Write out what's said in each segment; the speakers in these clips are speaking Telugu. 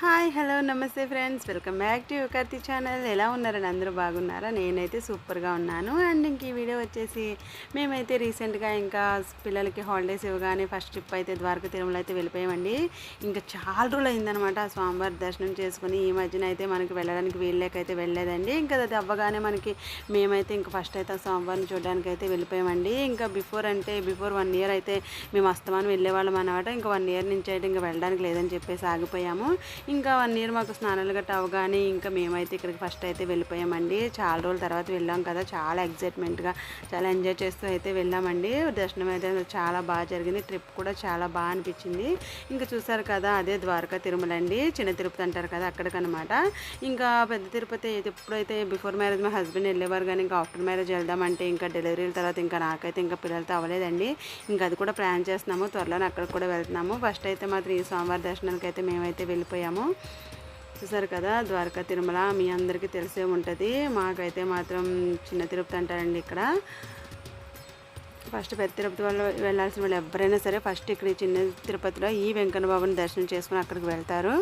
హాయ్ హలో నమస్తే friends, welcome back to Yuvakarthi channel. ఎలా ఉన్నారని అందరూ బాగున్నారా? నేనైతే సూపర్గా ఉన్నాను. అండ్ ఇంక ఈ వీడియో వచ్చేసి మేమైతే రీసెంట్గా ఇంకా పిల్లలకి హాలిడేస్ ఇవ్వగానే ఫస్ట్ ట్రిప్ అయితే ద్వారకా తిరుమల అయితే వెళ్ళిపోయామండి. ఇంకా చాలా రోజులు అయిందనమాట స్వామివారి దర్శనం చేసుకుని. ఈ మధ్యన అయితే మనకి వెళ్ళడానికి వీళ్ళకైతే వెళ్ళలేదండి. ఇంకా అది అవ్వగానే మేమైతే ఇంకా ఫస్ట్ అయితే స్వామివారిని చూడడానికి అయితే వెళ్ళిపోయామండి. ఇంకా బిఫోర్ 1 ఇయర్ అయితే మేము అస్తమానం వెళ్ళేవాళ్ళం అనమాట. ఇంకా 1 ఇయర్ నుంచి అయితే ఇంకా వెళ్ళడానికి లేదని చెప్పేసి ఆగిపోయాము. ఇంకా 1 ఇయర్ మాకు స్నానాలు గట్ట అవగానే ఇంకా మేమైతే ఇక్కడికి ఫస్ట్ అయితే వెళ్ళిపోయామండి. చాలా రోజుల తర్వాత వెళ్ళాం కదా, చాలా ఎగ్జైట్మెంట్గా చాలా ఎంజాయ్ చేస్తూ అయితే వెళ్ళామండి. దర్శనం అయితే చాలా బాగా జరిగింది. ట్రిప్ కూడా చాలా బాగా అనిపించింది. ఇంకా చూసారు కదా, అదే ద్వారకా తిరుమల అండి. చిన్న తిరుపతి అంటారు కదా, అక్కడికనమాట. ఇంకా పెద్ద తిరుపతి ఎప్పుడైతే బిఫోర్ మ్యారేజ్ మా హస్బెండ్ వెళ్ళేవారు, కానీ ఇంకా ఆఫ్టర్ మ్యారేజ్ వెళ్దామంటే ఇంకా డెలివరీల తర్వాత ఇంకా నాకైతే ఇంకా పిల్లలతో అవ్వలేదండి. ఇంకా అది కూడా ప్లాన్ చేస్తున్నాము, త్వరలోనే అక్కడికి కూడా వెళ్తున్నాము. ఫస్ట్ అయితే మాత్రం ఈ సోమవారి దర్శనానికి అయితే మేమైతే వెళ్ళిపోయాము. చూసారు కదా, ద్వారకా తిరుమల మీ అందరికీ తెలిసే ఉంటుంది. మాకైతే మాత్రం చిన్న తిరుపతి అంటారండి ఇక్కడ. ఫస్ట్ పెద్ద తిరుపతి వాళ్ళు వెళ్ళాల్సిన వాళ్ళు ఎవరైనా సరే ఫస్ట్ ఇక్కడ ఈ చిన్న తిరుపతిలో ఈ వెంకన్న బాబుని దర్శనం చేసుకుని అక్కడికి వెళ్తారు.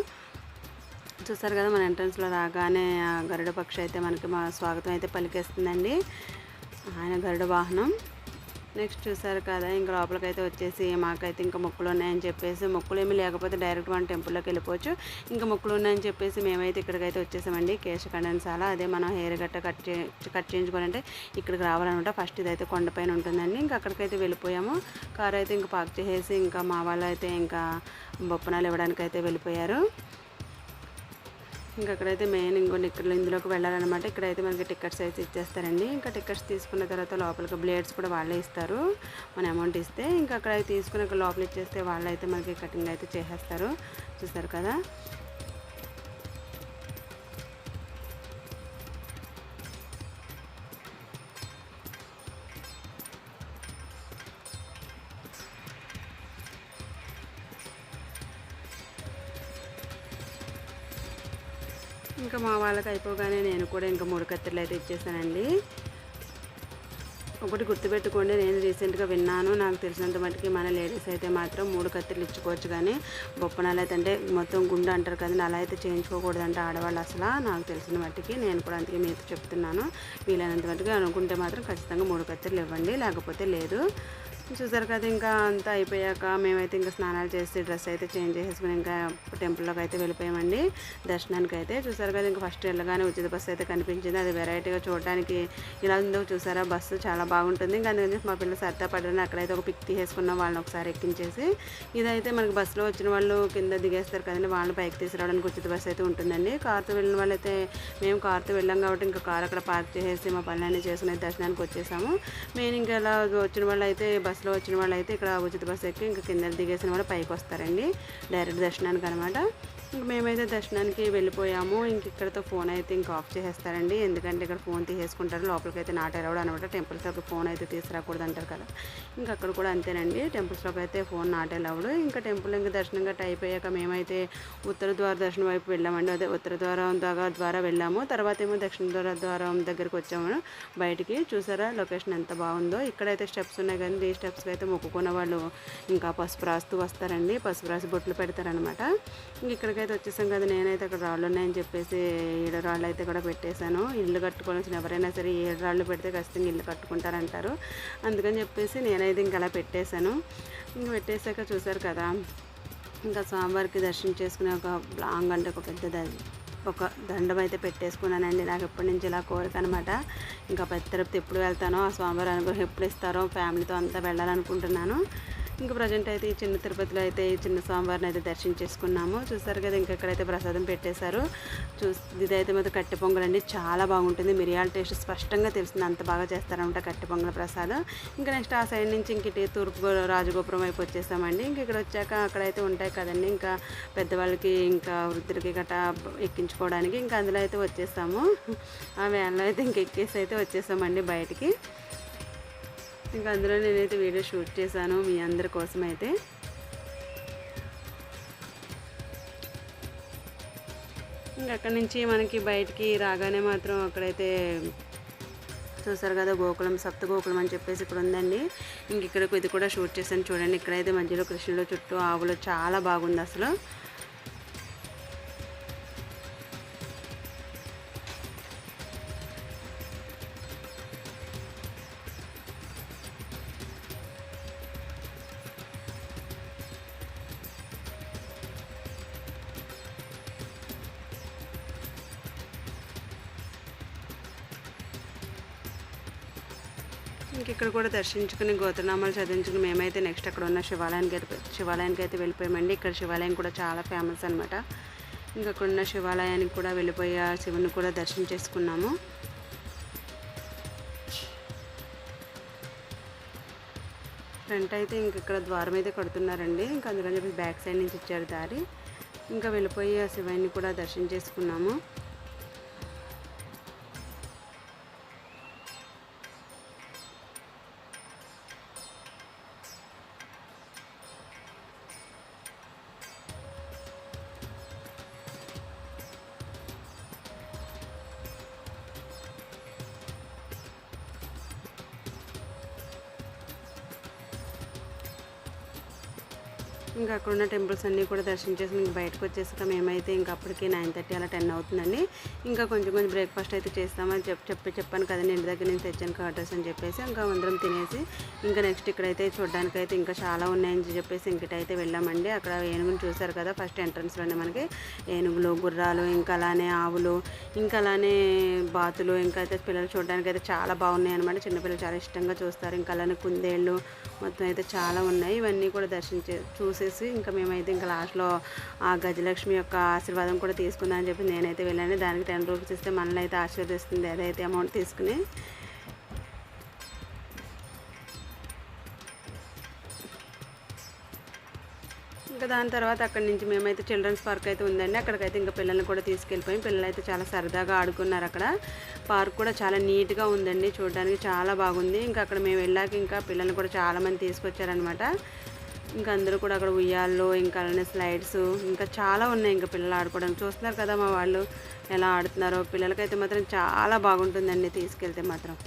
చూసారు కదా, మన ఎంట్రన్స్లో రాగానే గరుడ పక్షి అయితే మనకి మా స్వాగతం అయితే పలికేస్తుందండి. ఆయన గరుడ వాహనం. నెక్స్ట్ చూసారు కదా, ఇంకా లోపలికైతే వచ్చేసి మాకైతే ఇంకా మొక్కులు ఉన్నాయని చెప్పేసి, మొక్కులు ఏమీ లేకపోతే డైరెక్ట్ మన టెంపుల్లోకి వెళ్ళిపోవచ్చు. ఇంకా మొక్కులు ఉన్నాయని చెప్పేసి మేమైతే ఇక్కడికైతే వచ్చేసామండి. కేశఖండనశాల, అదే మనం హెయిర్ గట్ట కట్ చేయించుకోవాలంటే ఇక్కడికి రావాలన్నమాట. ఫస్ట్ ఇదైతే కొండపైన ఉంటుందండి. ఇంకా అక్కడికైతే వెళ్ళిపోయాము. కార్ అయితే ఇంకా పార్క్ చేసేసి ఇంకా మా వాళ్ళు అయితే ఇంకా బొప్పనాలు ఇవ్వడానికి అయితే వెళ్ళిపోయారు. ఇంకా అక్కడైతే మెయిన్ ఇందులోకి వెళ్ళాలన్నమాట. ఇక్కడైతే మనకి టికెట్స్ అయితే ఇచ్చేస్తారండి. ఇంకా టికెట్స్ తీసుకున్న తర్వాత లోపలికి బ్లేడ్స్ కూడా వాళ్ళే ఇస్తారు మన అమౌంట్ ఇస్తే. ఇంకా అక్కడ తీసుకుని లోపల ఇచ్చేస్తే వాళ్ళు అయితే మనకి కటింగ్ అయితే చేసేస్తారు. చూస్తారు కదా. ఇంకా మా వాళ్ళకి అయిపోగానే నేను కూడా ఇంకా 3 కత్తెరలు అయితే ఇచ్చేసానండి. ఒకటి గుర్తుపెట్టుకోండి, నేను రీసెంట్గా విన్నాను, నాకు తెలిసినంత మట్టుకి మన లేడీస్ అయితే మాత్రం 3 కత్తెరలు ఇచ్చుకోవచ్చు, కానీ బొప్పనాలు అయితే అంటే మొత్తం గుండె అంటారు కదండి, అలా అయితే చేయించుకోకూడదంటే ఆడవాళ్ళు. అసలు నాకు తెలిసిన మట్టుకి నేను కూడా అందుకే మీతో చెప్తున్నాను. వీలైనంత మట్టుకి అనుకుంటే మాత్రం ఖచ్చితంగా 3 కత్తెరలు ఇవ్వండి, లేకపోతే లేదు. చూసారు కదా, ఇంకా అంతా అయిపోయాక మేమైతే ఇంకా స్నానాలు చేసి డ్రెస్ అయితే చేంజ్ చేసేసుకుని ఇంకా టెంపుల్లోకి అయితే వెళ్ళిపోయామండి దర్శనానికి అయితే. చూసారు కదా, ఇంకా ఫస్ట్ వెళ్ళగానే ఉచిత బస్సు అయితే కనిపించింది. అది వెరైటీగా చూడడానికి ఇలా ఉందో చూసారా, బస్సు చాలా బాగుంటుంది. ఇంకా అందుకని మా పిల్లలు సరదా పడ్డారని అక్కడైతే ఒక పిక్ తీసేసుకున్నాం వాళ్ళని ఒకసారి ఎక్కించేసి. ఇదైతే మనకి బస్సులో వచ్చిన వాళ్ళు కింద దిగేస్తారు కదండి, వాళ్ళని పైకి తీసుకురావడానికి ఉచిత బస్సు అయితే ఉంటుందండి. కార్తో వెళ్ళిన వాళ్ళైతే మేము కార్తో వెళ్ళాం కాబట్టి ఇంకా కార్ అక్కడ పార్క్ చేసేసి మా పనులన్నీ చేసుకునే దర్శనానికి వచ్చేసాము. మేము ఇంకా ఇలా వచ్చిన వాళ్ళు అయితే బస్సులో వచ్చిన వాళ్ళు అయితే ఇక్కడ ఉచిత బస్సు ఎక్కి ఇంకా కింద దిగేసిన వాళ్ళు పైకి వస్తారండి డైరెక్ట్ దర్శనానికి అనమాట. ఇంక మేమైతే దర్శనానికి వెళ్ళిపోయాము. ఇంక ఇక్కడతో ఫోన్ అయితే ఇంకా ఆఫ్ చేసేస్తారండి, ఎందుకంటే ఇక్కడ ఫోన్ తీసేసుకుంటారు. లోపలికైతే నాట్ అలౌడ్ అనమాట. టెంపుల్స్లోకి ఫోన్ అయితే తీసుకురాకూడదు అంటారు కదా, ఇంకా అక్కడ కూడా అంతేనండి. టెంపుల్స్లోకి అయితే ఫోన్ నాట్ అలౌడ్. ఇంకా టెంపుల్ ఇంకా దర్శనం గట్ట అయిపోయాక మేమైతే ఉత్తర ద్వార దర్శనం వైపు వెళ్ళామండి. అదే ఉత్తర ద్వారం ద్వారా వెళ్ళాము. తర్వాత ఏమో దక్షిణ ద్వారం దగ్గరికి వచ్చాము బయటికి. చూసారా లొకేషన్ ఎంత బాగుందో. ఇక్కడైతే స్టెప్స్ ఉన్నాయి కానీ ఈ స్టెప్స్కి అయితే మొక్కుకున్న వాళ్ళు ఇంకా పసుపు రాస్తూ వస్తారండి, పసుపు రాసి బొట్లు పెడతారనమాట. ఇంక ఇక్కడికైతే వచ్చేసాం కదా, నేనైతే అక్కడ రాళ్ళు ఉన్నాయని చెప్పేసి 7 రాళ్ళు అయితే కూడా పెట్టేశాను. ఇల్లు కట్టుకోవాల్సిన ఎవరైనా సరే 7 రాళ్ళు పెడితే ఖచ్చితంగా ఇల్లు కట్టుకుంటారంటారు, అందుకని చెప్పేసి నేనైతే ఇంక అలా పెట్టేశాను. ఇంక పెట్టేశాక చూసారు కదా, ఇంకా స్వామివారికి దర్శనం చేసుకునే ఒక లాంగ్ అంటే ఒక దండం అయితే పెట్టేసుకున్నానండి. నాకు ఎప్పటి నుంచి ఇలా కోరిక అనమాట. ఇంకా పెద్ద తిరుపతి ఎప్పుడు వెళ్తానో, ఆ స్వామివారి అనుగ్రహం ఎప్పుడు ఇస్తారో, ఫ్యామిలీతో అంతా వెళ్ళాలనుకుంటున్నాను. ఇంకా ప్రజెంట్ అయితే ఈ చిన్న తిరుపతిలో అయితే ఈ చిన్న స్వామివారిని అయితే దర్శించేసుకున్నాము. చూసారు కదా, ఇంకా ఇక్కడైతే ప్రసాదం పెట్టేశారు. ఇదైతే మాత్రం కట్టె పొంగల్ అండి, చాలా బాగుంటుంది. మిరియాల టేస్ట్ స్పష్టంగా తెలిసింది, అంత బాగా చేస్తారనమాట కట్టె పొంగల్ ప్రసాదం. ఇంకా నెక్స్ట్ ఆ సైడ్ నుంచి ఇంక తూర్పు రాజగోపురం వైపు వచ్చేసామండి. ఇంక ఇక్కడ వచ్చాక అక్కడైతే ఉంటాయి కదండి ఇంకా పెద్దవాళ్ళకి ఇంకా వృద్ధులకి గట్రా ఎక్కించుకోవడానికి, ఇంకా అందులో అయితే వచ్చేసాము. ఆ వ్యాన్లో అయితే ఇంక ఎక్కేసి అయితే వచ్చేసామండి బయటికి. ఇంకా అందులో నేనైతే వీడియో షూట్ చేశాను మీ అందరి కోసం అయితే. ఇంకా అక్కడి నుంచి మనకి బయటికి రాగానే మాత్రం అక్కడైతే చూసారు కదా, గోకులం సప్త గోకులం అని చెప్పేసి ఇక్కడ ఉందండి. ఇంక ఇక్కడ ఇది కూడా షూట్ చేశాను చూడండి. ఇక్కడైతే మధ్యలో కృష్ణుడు చుట్టూ ఆవులు చాలా బాగుంది అసలు. ఇంక ఇక్కడ కూడా దర్శించుకుని గోత్రనామాలు చదివించుకుని మేమైతే నెక్స్ట్ అక్కడ ఉన్న శివాలయానికి అయితే వెళ్ళిపోయామండి. ఇక్కడ శివాలయం కూడా చాలా ఫేమస్ అనమాట. ఇంకా అక్కడ ఉన్న శివాలయానికి కూడా వెళ్ళిపోయి ఆ శివుని కూడా దర్శనం చేసుకున్నాము. ఫ్రంట్ అయితే ఇంక ఇక్కడ ద్వారం అయితే కడుతున్నారండి. ఇంకా అందుకని చెప్పి బ్యాక్ సైడ్ నుంచి ఇచ్చారు దారి. ఇంకా వెళ్ళిపోయి ఆ శివాన్ని కూడా దర్శనం చేసుకున్నాము. ఇంకా అక్కడ ఉన్న టెంపుల్స్ అన్నీ కూడా దర్శనం చేసి ఇంక బయటకు వచ్చేసాక మేమైతే ఇంకా అప్పటికి 9:30 అలా 10 అవుతుందండి. ఇంకా కొంచెం బ్రేక్ఫాస్ట్ అయితే చేస్తామని చెప్పాను కదండి, ఇంటి దగ్గర నుంచి తెచ్చాను కర్టర్స్ అని చెప్పేసి ఇంకా అందరం తినేసి ఇంకా నెక్స్ట్ ఇక్కడైతే చూడడానికైతే ఇంకా చాలా ఉన్నాయని చెప్పేసి ఇంకటైతే వెళ్ళామండి. అక్కడ ఏనుగుని చూసారు కదా, ఫస్ట్ ఎంట్రన్స్లోనే మనకి ఏనుగులు, గుర్రాలు, ఇంకా అలానే ఆవులు, ఇంకా అలానే బాతులు, ఇంకా అయితే పిల్లలు చూడడానికి అయితే చాలా బాగున్నాయి అనమాట. చిన్నపిల్లలు చాలా ఇష్టంగా చూస్తారు. ఇంకా అలానే కుందేళ్ళు మొత్తం అయితే చాలా ఉన్నాయి. ఇవన్నీ కూడా చూసేసి ఇంకా మేమైతే ఇంకా లాస్ట్లో ఆ గజలక్ష్మి యొక్క ఆశీర్వాదం కూడా తీసుకుందామని చెప్పి నేనైతే వెళ్ళాను. దానికి 10 రూపీస్ ఇస్తే మనల్ని అయితే ఆశీర్వదిస్తుంది. అదైతే అమౌంట్ తీసుకుని ఇంకా దాని తర్వాత అక్కడి నుంచి మేమైతే చిల్డ్రన్స్ పార్క్ అయితే ఉందండి, అక్కడికైతే ఇంకా పిల్లల్ని కూడా తీసుకెళ్ళిపోయాం. పిల్లలు అయితే చాలా సరదాగా ఆడుకున్నారు. అక్కడ పార్క్ కూడా చాలా నీట్గా ఉందండి, చూడడానికి చాలా బాగుంది. ఇంకా అక్కడ మేము వెళ్ళాక ఇంకా పిల్లల్ని కూడా చాలామంది తీసుకొచ్చారనమాట. ఇంకా అందరూ కూడా అక్కడ ఉయ్యాల్లో, ఇంకా అలానే స్లైడ్స్, ఇంకా చాలా ఉన్నాయి ఇంకా పిల్లలు ఆడుకోవడానికి. చూస్తున్నారు కదా మా వాళ్ళు ఎలా ఆడుతున్నారో. పిల్లలకైతే మాత్రం చాలా బాగుంటుందండి తీసుకెళ్తే మాత్రం.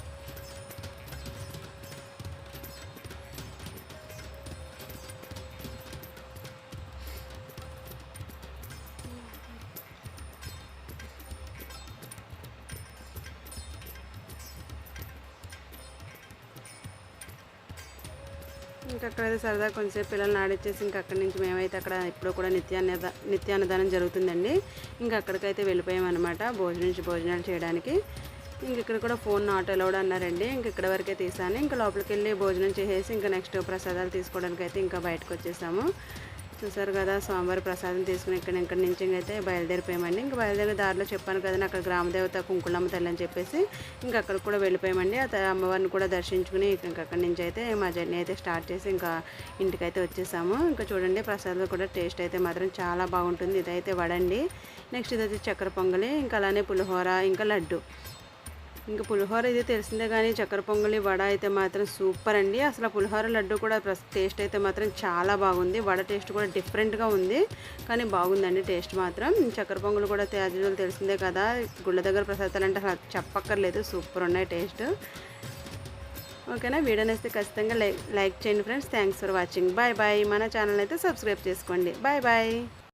ఇంకా అక్కడైతే సరదా కొంచెంసేపు పిల్లల్ని ఆడిచ్చేసి ఇంకా అక్కడి నుంచి మేమైతే అక్కడ ఇప్పుడు కూడా నిత్యాన్నదానం జరుగుతుందండి. ఇంకా అక్కడికైతే వెళ్ళిపోయామన్నమాట భోజనాలు చేయడానికి. ఇంక ఇక్కడ కూడా ఫోన్ నాట్ అలౌడ్ అన్నారండి. ఇంక ఇక్కడ వరకే తీసాను. ఇంకా లోపలికి వెళ్ళి భోజనం చేసేసి ఇంకా నెక్స్ట్ ప్రసాదాలు తీసుకోవడానికి అయితే ఇంకా బయటకు వచ్చేసాము. చూసారు కదా, స్వామివారి ప్రసాదం తీసుకుని ఇక్కడి నుంచి అయితే బయలుదేరిపోయామండి. ఇంకా బయలుదేరి దారిలో చెప్పాను కదండి, అక్కడ గ్రామదేవత కుంకులమ్మ తల్లి అని చెప్పేసి ఇంకా అక్కడ కూడా వెళ్ళిపోయామండి. అమ్మవారిని కూడా దర్శించుకుని ఇంకా అక్కడి నుంచి అయితే మా జర్నీ అయితే స్టార్ట్ చేసి ఇంకా ఇంటికైతే వచ్చేసాము. ఇంకా చూడండి, ప్రసాదం కూడా టేస్ట్ అయితే మాత్రం చాలా బాగుంటుంది. ఇదైతే వడండి, నెక్స్ట్ ఇదైతే చక్కెర పొంగలి, ఇంకా అలానే పులిహోర, ఇంకా లడ్డు. ఇంకా పులిహోర ఇది తెలిసిందే, కానీ చక్కెర పొంగలి, వడ అయితే మాత్రం సూపర్ అండి. అసలు పులిహోర, లడ్డు కూడా టేస్ట్ అయితే మాత్రం చాలా బాగుంది. వడ టేస్ట్ కూడా డిఫరెంట్గా ఉంది, కానీ బాగుందండి టేస్ట్ మాత్రం. చక్కెర పొంగలు కూడా త్యాజ్యాలు తెలిసిందే కదా, గుళ్ళ దగ్గర ప్రసాదాలు అంటే అసలు చెప్పక్కర్లేదు, సూపర్ ఉన్నాయి టేస్ట్. ఓకేనా, వీడియో నచ్చితే ఖచ్చితంగా లైక్ చేయండి friends. Thanks for watching. Bye bye. మన ఛానల్ అయితే సబ్స్క్రైబ్ చేసుకోండి. Bye bye.